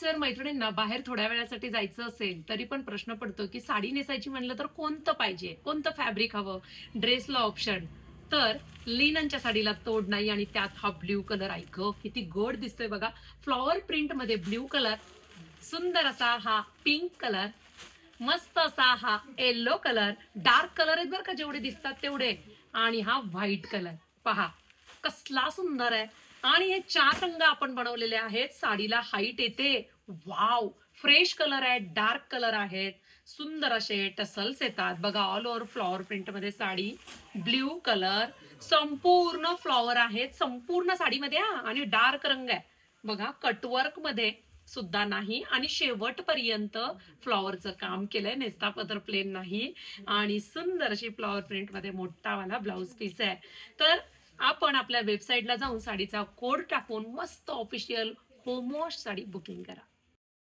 Wear मैत्रिणींना बाहेर थोड्या वेळासाठी जायचं असेल तरी पण प्रश्न पडतो की साडी नेसायची म्हणलं तर कोणतं पाहिजे, कोणतं फॅब्रिक हवं, ड्रेसला ऑप्शन. तर लिननच्या साडीला तोड नाही आणि त्यात हा ब्ल्यू कलर ऐक किती गोड दिसतोय बघा. फ्लॉवर प्रिंट मध्ये ब्ल्यू कलर, सुंदर असा हा पिंक कलर, मस्त असा हा येलो कलर, डार्क कलर आहेत बरं का जेवढे दिसतात तेवढे, आणि हा व्हाईट कलर पहा कसला सुंदर आहे. आणि हे 4 रंग आपण बनवलेले आहेत. साडीला हाईट येते. वाव, फ्रेश कलर आहेत, डार्क कलर आहेत, सुंदर असे टसल्स येतात बघा. ऑल ओव्हर फ्लॉवर प्रिंट मध्ये साडी, ब्ल्यू कलर, संपूर्ण फ्लॉवर आहेत संपूर्ण साडीमध्ये हा, आणि डार्क रंग आहे बघा. कटवर्क मध्ये सुद्धा नाही, आणि शेवटपर्यंत फ्लॉवरचं काम केलंय, नेस्तापदर प्लेन नाही. आणि सुंदर अशी फ्लॉवर प्रिंट मध्ये मोठा वाला ब्लाउज पीस आहे. तर आपण आपल्या वेबसाईटला जाऊन साडीचा कोड टाकून मस्त ऑफिशियल होमवॉश साडी बुकिंग करा.